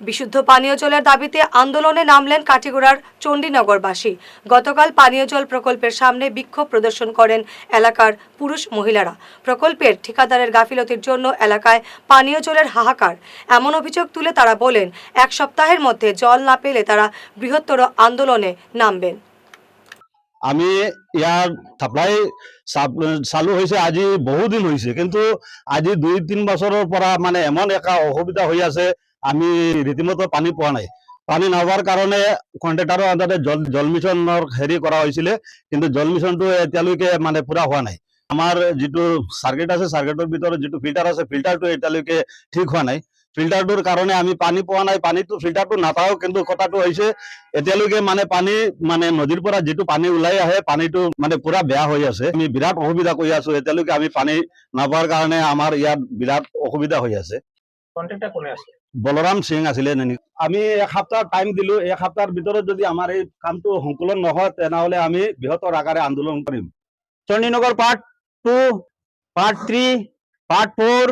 বিশুদ্ধ পানীয় জলের দাবিতে আন্দোলনে নামলেন কাটিগড়ার চণ্ডীনগরবাসী। গতকাল পানীয় জল প্রকল্পের সামনে বিক্ষোভ প্রদর্শন করেন এলাকার পুরুষ মহিলারা। প্রকল্পের ঠিকাদারের গাফিলতির জন্য এলাকায় পানীয় জলের হাহাকার এমন অভিযোগ তুলে তারা বলেন 1 সপ্তাহের মধ্যে জল না পেলে তারা বৃহত্তর আন্দোলনে নামবেন। আমি ইয়ার সাপ্লাই চালু হয়েছে আজি বহুদিন হয়েছে, কিন্তু আজি 2-3 বছৰৰ পৰা মানে এমন একা অসুবিধা হৈ আছে, আমি রীতিমতো পানী পোৱা নাই। পানী নাপাৰ কাৰণে কন্ট্ৰেক্টৰৰ আণ্ডাৰত জল মিছনৰ হেৰি কৰা হৈছিলে, কিন্তু জল মিছনটো এতিয়ালৈকে মানে পুৰা হোৱা নাই। আমাৰ যিটো সার্কিট আছে সার্কিটের ভিতরে যেটো ফিল্টার আছে ফিল্টারটো এতিয়ালৈকে ঠিক হোৱা নাই। ফিল্টাৰটোৰ কাৰণে আমি পানী পোৱা নাই। পানীটো ফিল্টাৰটো নাপাওঁ, কিন্তু কথাটো হৈছে এতিয়ালৈকে মানে পানী মানে নদীৰ পৰা যিটো পানী ওলাই আহে পানীটো মানে পুৰা বেয়া হৈ আছে। আমি বিৰাট অসুবিধা কৰি আছো, এতিয়ালৈকে আমি পানী নাপাৱাৰ কাৰণে আমাৰ ইয়াত বিৰাট অসুবিধা হৈ আছে। কন্ট্রাক্টর কোনে আছে? বলৰাম সিং আছিলে নেকি। আমি এক সপ্তাহ টাইম দিলো, এক সপ্তাহৰ ভিতৰত যদি আমাৰ এই কামটো সংকলন নহয় তেনেহলে আমি বৃহত্তৰ আকাৰে আন্দোলন কৰিম। চণ্ডীনগর পার্ট 2, পার্ট 3, পার্ট 4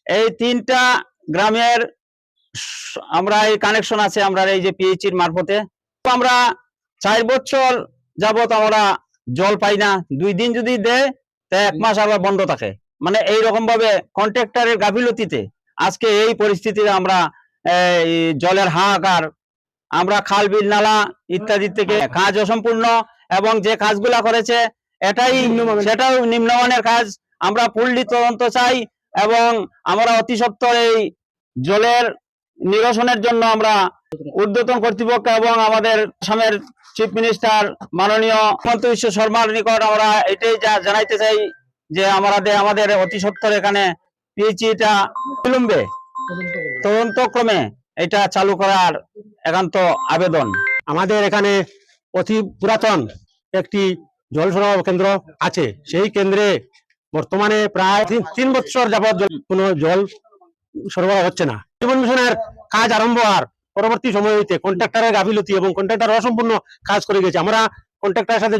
এই 3টা গ্রামের আমরা এই কানেকশন আছে আমরা এই যে পিএইচির মারফতে। আমরা 4 বছর যাবত আমরা জল পাই না, 2 দিন যদি দেয় তা 1 মাস আবার বন্ধ থাকে। মানে এই রকম ভাবে কন্ট্রাক্টরের গাফিলতিতে আজকে এই পরিস্থিতিতে আমরা এই জলের হাহাকার, আমরা খাল বিল নালা ইত্যাদি থেকে কাজ অসম্পূর্ণ, এবং যে কাজগুলা করেছে সেটাও নিম্নমানের কাজ। আমরা ফুললি তদন্ত চাই এবং আমরা অতি সত্বর এই জলের নিরসনের জন্য আমরা ঊর্ধ্বতন কর্তৃপক্ষ এবং আমাদের আসামের চিফ মিনিস্টার মাননীয় হিমন্ত বিশ্ব শর্মার নিকট আমরা এটাই জানাইতে চাই যে আমাদের অতি সত্বর এখানে পিএইচিটা বিলম্বে তদন্তক্রমে এটা চালু করার একান্ত আবেদন। আমাদের এখানে অতি পুরাতন একটি জল সরবরাহ কেন্দ্র আছে। সেই কেন্দ্রে বর্তমানে প্রায় 3 বছর যাবত কোনো জল সরবরাহ হচ্ছে না। জীবন মিশনের কাজ আরম্ভ হওয়ার পরবর্তী সময় হইতে কন্ট্রাক্টরের গাফিলতি এবং কন্ট্রাক্টর অসম্পূর্ণ কাজ করে গেছে। আমরা কন্ট্রাক্টরের সাথে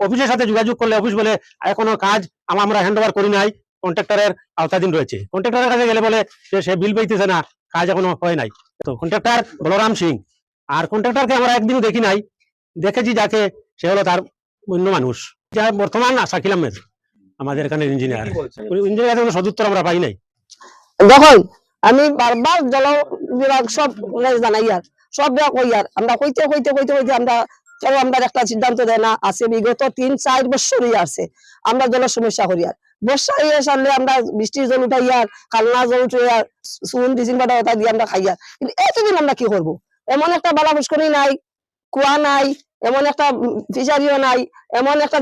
অফিসের সাথে যোগাযোগ করলে অফিস বলে এখনো কাজ আমরা হ্যান্ড ওভার করি নাই, কন্ট্রাক্টরের আওতাধীন রয়েছে। কন্ট্রাক্টরের কাছে গেলে বলে সে বিল পাইতেছে না, কাজ এখনো হয় নাই। তো কন্ট্রাক্টর বলরাম সিং, আর কন্ট্রাক্টরকে আমরা একদিনও দেখি নাই, দেখেছি যাকে সে হলো তার অন্য মানুষ, যা বর্তমান শাকিল আহমেদ আমাদের এখানে ইঞ্জিনিয়ার। ইঞ্জিনিয়ার সদুত্তর আমরা পাই নাই। দেখুন আমি বারবার জল বিভাগ সব জানাই আর সব কই আর আমরা কইতে কইতে কইতে কইতে আমরা চলো আমরা একটা সিদ্ধান্ত দেয় না আছে। বিগত 3-4 বছরই আছে আমরা জলের সমস্যা করি আর বর্ষা ইয়ে সারলে আমরা বৃষ্টির জল উঠাই আর কালনা জল উঠে আর চুন ডিজিন বাটা ওটা দিয়ে আমরা খাই আর। কিন্তু এতদিন আমরা কি করবো? এমন একটা বালা পুষ্করী নাই, কুয়া নাই, এমন একটা ফিশারিও নাই, এমন একটা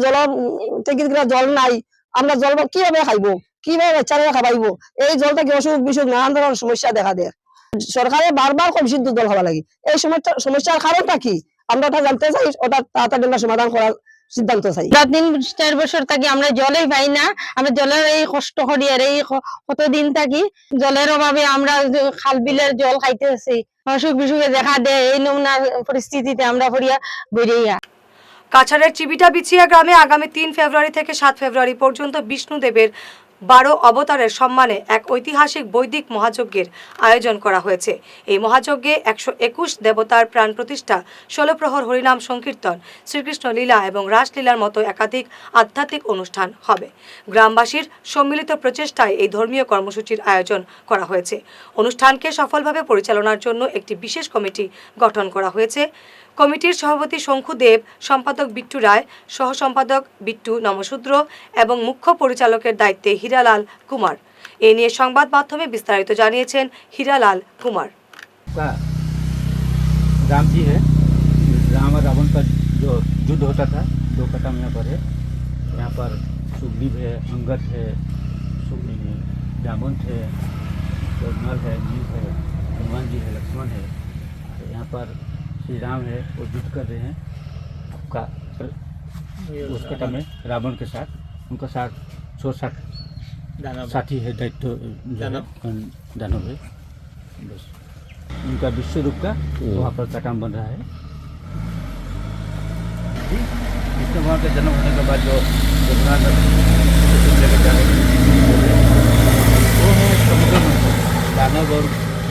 থেকে জল নাই। আমরা জল কিভাবে খাইবো, কিভাবে বাচ্চারা খাবাইবো? এই জলটা কি অসুখ বিসুখ নানান ধরনের সমস্যা দেখা দেয়। সরকারে বারবার কম বিশুদ্ধ জল খাওয়া লাগে। এই সমস্যার কারণটা কি আমরা ওটা জানতে চাই, ওটা তাড়াতাড়ি সমাধান করার সিদ্ধান্ত চাই। 3-4 বছর থাকি আমরা জলেই পাই না, আমরা জলের এই কষ্ট করি আর এই কতদিন থাকি জলের অভাবে আমরা খাল বিলের জল খাইতেছি, অসুখ বিসুখে দেখা দেয়। এই নমুনা পরিস্থিতিতে আমরা করিয়া বেরিয়া। কাছাড়ের চিবিটা বিছিয়া গ্রামে আগামী 3 ফেব্রুয়ারি থেকে 7 ফেব্রুয়ারি পর্যন্ত বিষ্ণুদেবের 12 অবতারের সম্মানে এক ঐতিহাসিক বৈদিক মহাযজ্ঞের আয়োজন করা হয়েছে। এই মহাযজ্ঞে 121 দেবতার প্রাণ প্রতিষ্ঠা, 16 প্রহর হরিনাম সংকীর্তন, শ্রীকৃষ্ণ লীলা এবং রাসলীলার মতো একাধিক আধ্যাত্মিক অনুষ্ঠান হবে। গ্রামবাসীর সম্মিলিত প্রচেষ্টায় এই ধর্মীয় কর্মসূচির আয়োজন করা হয়েছে। অনুষ্ঠানকে সফলভাবে পরিচালনার জন্য একটি বিশেষ কমিটি গঠন করা হয়েছে। কমিটির সভাপতি শঙ্কু দেব, সম্পাদক বিট্টু রায়, সহ সম্পাদক বিট্টু নমশূদ্র এবং মুখ্য পরিচালকের দায়িত্বে হীরালাল কুমার। এ নিয়ে সংবাদ মাধ্যমে বিস্তারিত জানিয়েছেন হীরালাল কুমার। राम जी है, राम और रावण का जो युद्ध होता था 2 कदम यहाँ पर है। यहाँ पर सुग्रीव है, अंगद है, जामुन है, नल है, नील है, हनुमान जी है, लक्ष्मण है। यहाँ पर श्री राम है, वो युद्ध कर रहे हैं आपका उस कथा में रावण के साथ। उनका साथ 160 साथी है, दैत्य दानव है। बस उनका विश्व रूप का वहाँ पर कटाम बन रहा है। विष्णु भगवान का जन्म होने के बाद जो भगवान लेकर जा रहे हैं वो है समुद्र मंथन। दानव और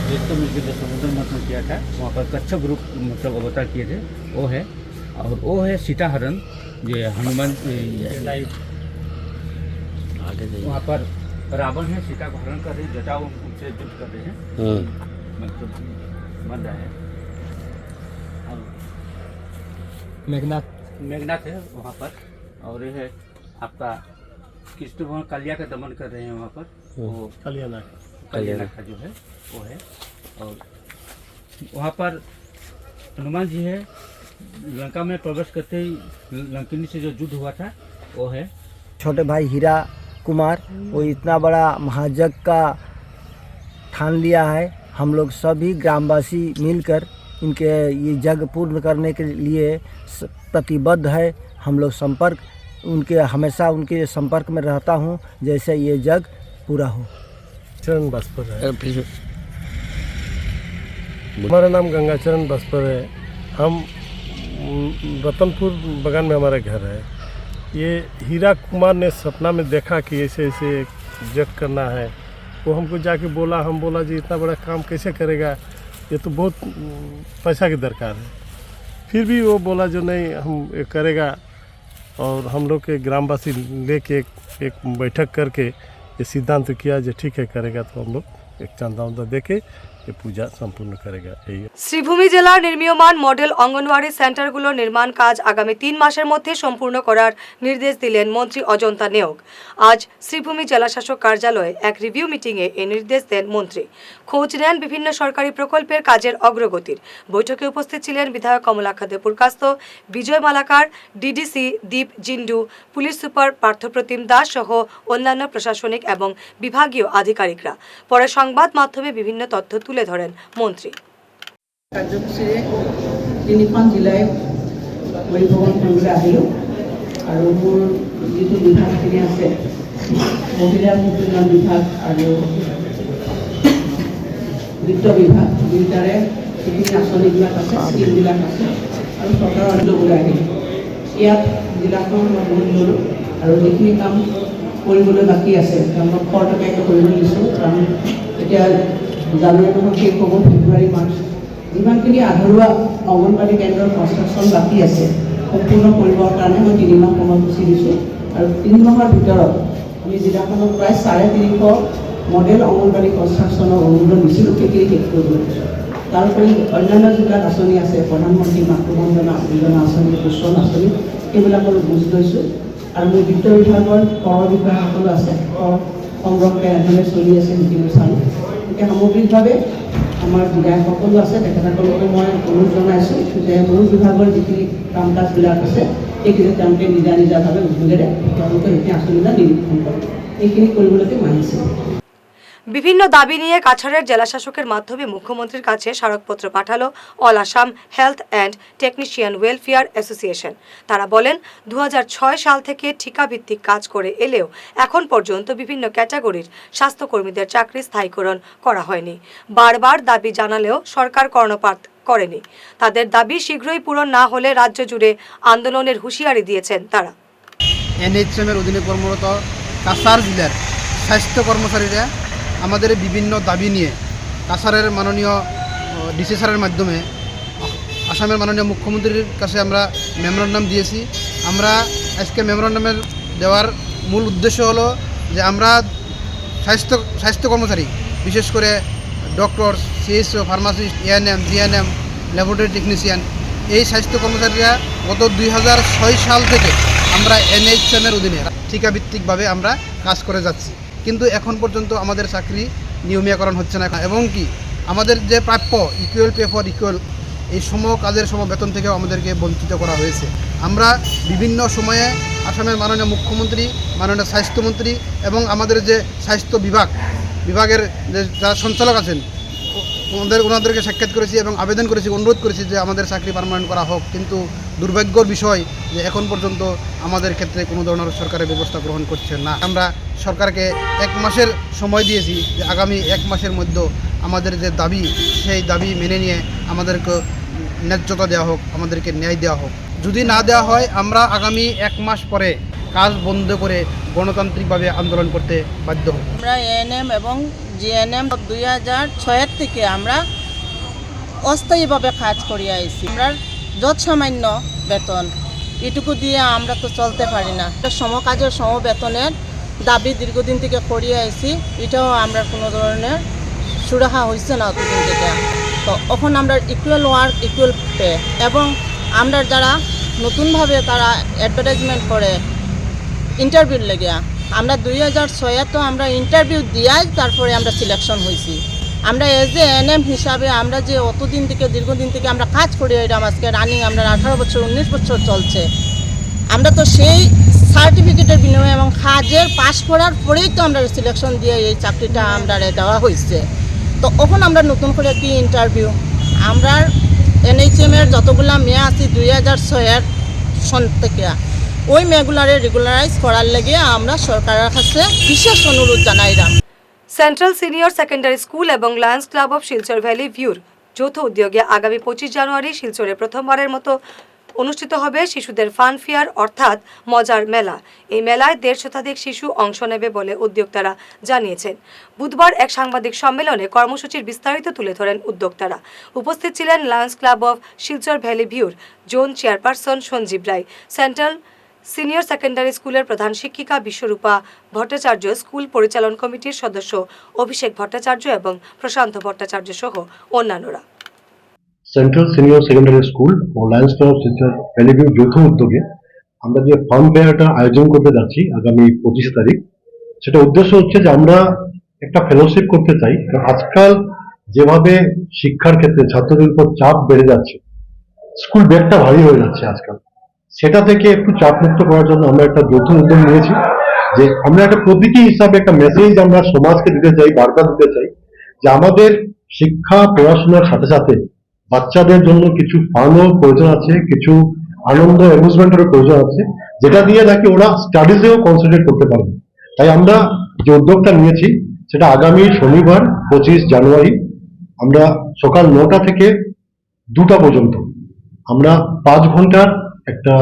दैत्य मिलकर जो समुद्र मंथन किया था वहाँ पर कच्छप रूप मतलब अवतार किए थे वो है। और वो है सीताहरण जो हनुमान वहाँ पर रावण है, सीता को हरण कर रहे हैं, जटाऊ उनसे युद्ध कर रहे हैं, मतलब बन रहा है। और मेघनाथ है वहाँ पर। और ये है आपका कृष्ण भगवान कालिया का दमन कर रहे हैं वहाँ पर, वो कालिया का जो है वो है। और वहाँ पर हनुमान जी है, लंका में प्रवेश करते ही लंकिनी से जो युद्ध हुआ था वो है। छोटे भाई हीरा कुमार वो इतना बड़ा महायज्ञ का ठान लिया है। हम लोग सभी ग्रामवासी मिलकर इनके ये जग पूर्ण करने के लिए प्रतिबद्ध है। हम लोग हमेशा उनके संपर्क में रहता हूँ जैसे ये जग पूरा हो। चरण बसपर है। हमारा नाम गंगाचरण बसपर है। हम रतनपुर बगान में हमारा घर है। ये हीरा कुमार ने सपना में देखा कि ऐसे ऐसे जग करना है। वो हमको जाके बोला, हम बोला जी इतना बड़ा काम कैसे करेगा, ये तो बहुत पैसा की दरकार है। फिर भी वो बोला जो नहीं हम ये करेगा, और हम लोग के ग्रामवासी लेके एक बैठक करके ये सिद्धांत किया जो ठीक है करेगा, तो हम लोग एक चंदा उंदा दे के ये पूजा संपूर्ण करेगा। यही শ্রীভূমি জেলার নির্মীয়মান মডেল অঙ্গনওয়াড়ি সেন্টারগুলোর নির্মাণ কাজ আগামী 3 মাসের মধ্যে সম্পূর্ণ করার নির্দেশ দিলেন মন্ত্রী অজন্তা নেওগ। আজ শ্রীভূমি জেলাশাসক কার্যালয়ে এক রিভিউ মিটিংয়ে এই নির্দেশ দেন মন্ত্রী। খোঁজ নেন বিভিন্ন সরকারি প্রকল্পের কাজের অগ্রগতির। বৈঠকে উপস্থিত ছিলেন বিধায়ক কমলাক্ষ দেপুরকাস্ত, বিজয় মালাকার, ডিডিসি দীপ জিন্ডু, পুলিশ সুপার পার্থপ্রতিম দাস সহ অন্যান্য প্রশাসনিক এবং বিভাগীয় আধিকারিকরা। পরে সংবাদ মাধ্যমে বিভিন্ন তথ্য তুলে ধরেন মন্ত্রী। কাৰ্যসূচীৰে 3খন জিলাই পৰিভ্ৰমণ কৰিবলৈ আহিলোঁ আৰু মোৰ যিটো বিভাগখিনি আছে মহিলা উন্নয়ন বিভাগ আৰু বিত্ত বিভাগ দুয়োটাৰে যিখিনি আঁচনিবিলাক আছে স্কিমবিলাক আছে আৰু চৰকাৰৰ অন্তৰ্গত আহিলোঁ। ইয়াত জিলাখন মই বহুত ল'লোঁ আৰু যিখিনি কাম কৰিবলৈ বাকী আছে মই খৰতকীয়াকৈ কৰিবলৈ দিছোঁ, কাৰণ এতিয়া জানুৱাৰী মাহত শেষ হ'ব, ফেব্ৰুৱাৰী মাৰ্চ যিমানখিনি আধৰুৱা অংগনবাড়ী কেন্দ্ৰৰ কনষ্ট্ৰাকশ্যন বাকী আছে সম্পূৰ্ণ কৰিবৰ কাৰণে মই 3 মাহ সময়সূচী দিছোঁ। আৰু 3 মাহৰ ভিতৰত আমি জিলাখনত প্ৰায় 350 মডেল অংগনবাড়ী কনষ্ট্ৰাকশ্যনৰ অনুমোদন দিছিলোঁ, সেইখিনি শেষ কৰিবলৈ দিছোঁ। তাৰোপৰি অন্যান্য যিবিলাক আঁচনি আছে, প্ৰধানমন্ত্ৰী মাতৃবন্দনা যোজনা আঁচনি, পোষণ আঁচনি, সেইবিলাকৰো বুজ লৈছোঁ। আৰু মোৰ বিত্ত বিভাগৰ কৰ বিষয়াসকলো আছে, কৰ সংগ্ৰহ কেনেদৰে চলি আছে সেইখিনি চালোঁ। এতিয়া সামগ্ৰিকভাৱে আমাৰ বিধায়কসকলো আছে, তেখেতসকলকো মই অনুৰোধ জনাইছোঁ যে মোৰ বিভাগৰ যিখিনি কাম কাজবিলাক আছে সেইখিনি তেওঁলোকে নিজাভাৱে উদ্যোগেৰে তেওঁলোকে সেইখিনি আঁচনিবিলাক নিৰীক্ষণ কৰে, এইখিনি কৰিবলৈকে মানিছোঁ। বিভিন্ন দাবি নিয়ে কাছাড়ের জেলাশাসকের মাধ্যমে মুখ্যমন্ত্রীর কাছে স্মারকপত্র পাঠালো all Assam health and technician welfare association. তারা বলেন 2006 সাল থেকে ঠিকাভিত্তিক কাজ করে এলেও এখন পর্যন্ত বিভিন্ন ক্যাটাগরির স্বাস্থ্যকর্মীদের চাকরি স্থায়ীকরণ করা হয়নি। বারবার দাবি জানালেও সরকার কর্ণপাত করেনি। তাদের দাবি শীঘ্রই পূরণ না হলে রাজ্য জুড়ে আন্দোলনের হুঁশিয়ারি দিয়েছেন তারা। এনএইচএমের অধীনে কর্মরত কাছাড় জেলার স্বাস্থ্য কর্মচারীরা আমাদের বিভিন্ন দাবি নিয়ে কাছাড়ের মাননীয় ডিসি স্যারের মাধ্যমে আসামের মাননীয় মুখ্যমন্ত্রীর কাছে আমরা মেমোরান্ডাম দিয়েছি। আমরা আজকে মেমোরান্ডামের দেওয়ার মূল উদ্দেশ্য হলো যে আমরা স্বাস্থ্য কর্মচারী, বিশেষ করে doctor, CSO, pharmacist, ANM, GNM, laboratory technician, এই স্বাস্থ্য কর্মচারীরা গত 2006 সাল থেকে আমরা এনএইচএমের অধীনে ঠিকাভিত্তিকভাবে আমরা কাজ করে যাচ্ছি, কিন্তু এখন পর্যন্ত আমাদের চাকরি নিয়মীকরণ হচ্ছে না এবং কি আমাদের যে প্রাপ্য ইকুয়াল পে ফর ইকুয়াল এই কাজের বেতন থেকেও আমাদেরকে বঞ্চিত করা হয়েছে। আমরা বিভিন্ন সময়ে আসামের মাননীয় মুখ্যমন্ত্রী, মাননীয় স্বাস্থ্যমন্ত্রী এবং আমাদের যে স্বাস্থ্য বিভাগের যে যারা সঞ্চালক আছেন ওনাদেরকে সাক্ষাৎ করেছি এবং আবেদন করেছি, অনুরোধ করেছি যে আমাদের চাকরি পার্মানেন্ট করা হোক, কিন্তু দুর্ভাগ্যর বিষয় যে এখন পর্যন্ত আমাদের ক্ষেত্রে কোনো ধরনের সরকারের ব্যবস্থা গ্রহণ করছে না। আমরা সরকারকে 1 মাসের সময় দিয়েছি যে আগামী 1 মাসের মধ্যে আমাদের যে দাবি সেই দাবি মেনে নিয়ে আমাদেরকে ন্যায্যতা দেওয়া হোক, আমাদেরকে ন্যায় দেওয়া হোক। যদি না দেওয়া হয় আমরা আগামী 1 মাস পরে কাজ বন্ধ করে গণতান্ত্রিকভাবে আন্দোলন করতে বাধ্য হব। আমরা এএনএম এবং জিএনএম 2006 থেকে আমরা অস্থায়ীভাবে কাজ করে আইছি। আমরা যত সামান্য বেতন এটুকু দিয়ে আমরা তো চলতে পারি না। সমকাজের সমবেতনের দাবি দীর্ঘদিন থেকে করিয়ে আইছি, এটাও আমরা কোনো ধরনের সুরাহা হয়েছে না অতদিন থেকে। তো এখন আমরা ইকুয়াল ওয়ার্ক ইকুয়াল পে এবং আমরা যারা নতুনভাবে তারা অ্যাডভার্টাইজমেন্ট করে ইন্টারভিউ লেগে আমরা 2006 তো আমরা ইন্টারভিউ দিয়াই তারপরে আমরা সিলেকশন হয়েছি। আমরা এজ এ এএনএম হিসাবে আমরা যে অতদিন থেকে দীর্ঘদিন থেকে আমরা কাজ করি, এটা আজকে রানিং আমরা 18 বছর 19 বছর চলছে। আমরা তো সেই সার্টিফিকেটের বিনিময়ে এবং কাজের পাস করার পরেই তো আমরা সিলেকশন দিয়ে এই চাকরিটা আমরা দেওয়া হয়েছে। তো ওখানে আমরা নতুন করে কি ইন্টারভিউ আমরা NHM এর যতগুলা মেয়ে আছে 2006 সন থেকে ওই মেয়েগুলারে রেগুলারাইজ করার লাগে আমরা সরকারের কাছে বিশেষ অনুরোধ জানাইলাম। সেন্ট্রাল সিনিয়র সেকেন্ডারি স্কুল এবং Lions Club of Silchar valley ভিউর যৌথ উদ্যোগে আগামী 25 জানুয়ারি শিলচরে প্রথমবারের মতো অনুষ্ঠিত হবে শিশুদের ফান ফেয়ার অর্থাৎ মজার মেলা। এই মেলায় 150 শতাধিক শিশু অংশ নেবে বলে উদ্যোক্তারা জানিয়েছেন। বুধবার এক সাংবাদিক সম্মেলনে কর্মসূচির বিস্তারিত তুলে ধরেন উদ্যোক্তারা। উপস্থিত ছিলেন Lions Club of Silchar valley ভিউর জোন চেয়ারপারসন সঞ্জীব রায়, সেন্ট্রাল সিনিয়র সেকেন্ডারি স্কুলের প্রধান শিক্ষিকা বিশ্বরূপা ভট্টাচার্য, স্কুল পরিচালন কমিটির সদস্য অভিষেক ভট্টাচার্য এবং প্রশান্ত ভট্টাচার্য সহ অন্যান্যরা। সেন্ট্রাল সিনিয়র সেকেন্ডারি স্কুল ও Lions Club of Silchar Valley View যৌথ উদ্যোগে আমরা যে ফান ফেয়ারটা আয়োজন করতে যাচ্ছি আগামী 25 তারিখ, সেটা উদ্দেশ্য হচ্ছে যে আমরা একটা ফেলোশিপ করতে চাই। আজকাল যেভাবে শিক্ষার ক্ষেত্রে ছাত্রদের উপর চাপ বেড়ে যাচ্ছে, স্কুল ব্যাগটা ভারী হয়ে যাচ্ছে আজকাল, সেটা থেকে একটু চাপ মুক্ত করার জন্য আমরা একটা যৌথ উদ্যোগ নিয়েছি যে আমরা একটা প্রতীকী হিসাবে একটা মেসেজ আমরা সমাজকে দিতে চাই, বার্তা দিতে চাই যে আমাদের শিক্ষা পড়াশোনার সাথে সাথে বাচ্চাদের জন্য কিছু ফানও প্রয়োজন আছে, কিছু আনন্দ অ্যামিউজমেন্টেরও প্রয়োজন আছে, যেটা দিয়ে নাকি ওরা স্টাডিজেও কনসেন্ট্রেট করতে পারবে। তাই আমরা যে উদ্যোগটা নিয়েছি সেটা আগামী শনিবার 25 জানুয়ারি আমরা সকাল 9টা থেকে 2টা পর্যন্ত আমরা 5 ঘন্টার একটা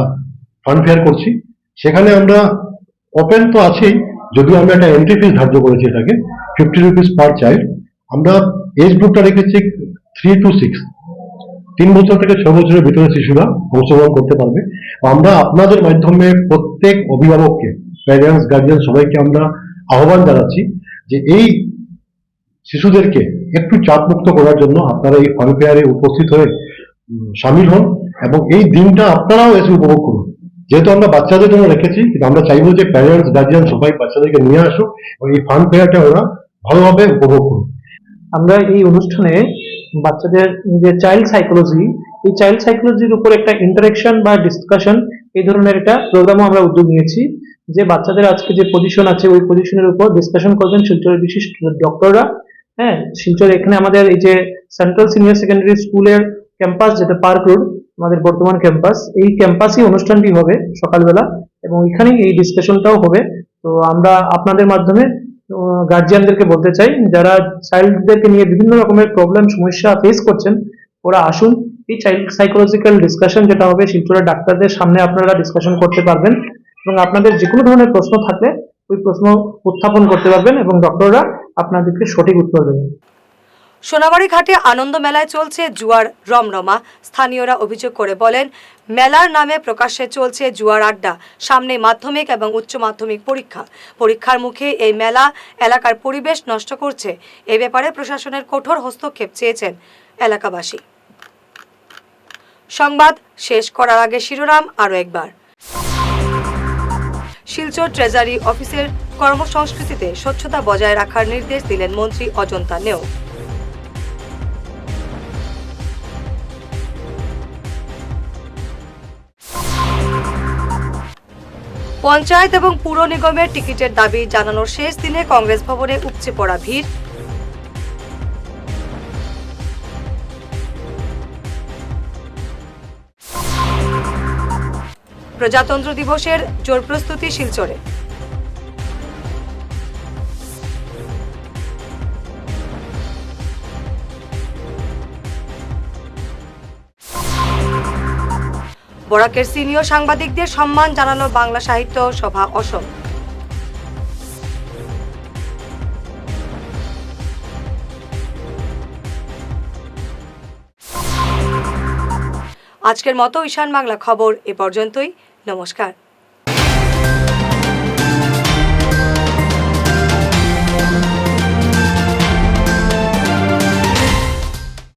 ফান ফেয়ার করছি। সেখানে আমরা ওপেন তো আছেই, যদিও আমরা একটা এন্ট্রি ফিস ধার্য করেছি, এটাকে 50 রুপিস পার চাইল্ড। আমরা এজ গ্রুপটা রেখেছি 3 to 6, 3 বছর থেকে 6 বছরের ভিতরে শিশুরা অংশগ্রহণ করতে পারবে। আমরা আপনাদের মাধ্যমে প্রত্যেক অভিভাবককে, প্যারেন্টস, গার্জিয়ান সবাইকে আমরা আহ্বান জানাচ্ছি যে এই শিশুদেরকে একটু চাপ মুক্ত করার জন্য আপনারা এই ফান ফেয়ারে উপস্থিত হয়ে সামিল হন এবং এই দিনটা আপনারাও এসে উপভোগ করুন। যেহেতু আমরা বাচ্চাদের জন্য রেখেছি, কিন্তু আমরা চাইবো যে প্যারেন্টস, গার্জিয়ান সবাই বাচ্চাদেরকে নিয়ে আসুক এবং এই ফান ফেয়ারটা ওরা ভালোভাবে উপভোগ করুন। আমরা এই অনুষ্ঠানে বাচ্চাদের যে চাইল্ড সাইকোলজি, এই চাইল্ড সাইকোলজির উপর একটা ইন্টারেকশন বা ডিসকাশন, এই ধরনের একটা প্রোগ্রামও আমরা উদ্যোগ নিয়েছি যে বাচ্চাদের আজকে যে পজিশন আছে ওই পজিশনের উপর ডিসকাশন করবেন শিলচরের বিশিষ্ট ডক্টররা। হ্যাঁ, শিলচর এখানে আমাদের এই যে সেন্ট্রাল সিনিয়র সেকেন্ডারি স্কুলের ক্যাম্পাস, যেটা পার্ক রোড আমাদের বর্তমান ক্যাম্পাস, এই ক্যাম্পাসই অনুষ্ঠানটি হবে সকালবেলা এবং এখানেই এই ডিসকাশনটাও হবে। তো আমরা আপনাদের মাধ্যমে গার্জিয়ানদেরকে বলতে চাই, যারা চাইল্ডদেরকে নিয়ে বিভিন্ন রকমের প্রবলেম সমস্যা ফেস করছেন, ওরা আসুন। এই চাইল্ড সাইকোলজিক্যাল ডিসকাশন যেটা হবে শিলচরের ডাক্তারদের সামনে আপনারা ডিসকাশন করতে পারবেন এবং আপনাদের যে কোনো ধরনের প্রশ্ন থাকলে ওই প্রশ্ন উত্থাপন করতে পারবেন এবং ডক্টররা আপনাদেরকে সঠিক উত্তর দেবেন। সোনাবাড়ি ঘাটে আনন্দ মেলায় চলছে জুয়ার রমরমা। স্থানীয়রা অভিযোগ করে বলেন, মেলার নামে প্রকাশ্যে চলছে জুয়ার আড্ডা। সামনে মাধ্যমিক এবং উচ্চ মাধ্যমিক পরীক্ষার মুখে এই মেলা এলাকার পরিবেশ নষ্ট করছে। এ ব্যাপারে প্রশাসনের কঠোর হস্তক্ষেপ চেয়েছেন এলাকাবাসী। সংবাদ শেষ করার আগে শিরোনাম আরও একবার। শিলচর ট্রেজারি অফিসের কর্মসংস্কৃতিতে স্বচ্ছতা বজায় রাখার নির্দেশ দিলেন মন্ত্রী অজন্তা নেওগ। পঞ্চায়েত এবং পুর নিগমের টিকিটের দাবি জানানোর শেষ দিনে কংগ্রেস ভবনে উপচে পড়া ভিড়। প্রজাতন্ত্র দিবসের জোর প্রস্তুতি শিলচরে। বরাকের সিনিয়র সাংবাদিকদের সম্মান জানালো বাংলা সাহিত্য সভা অসম। আজকের মতো ঈশান বাংলা খবর এ পর্যন্তই। নমস্কার।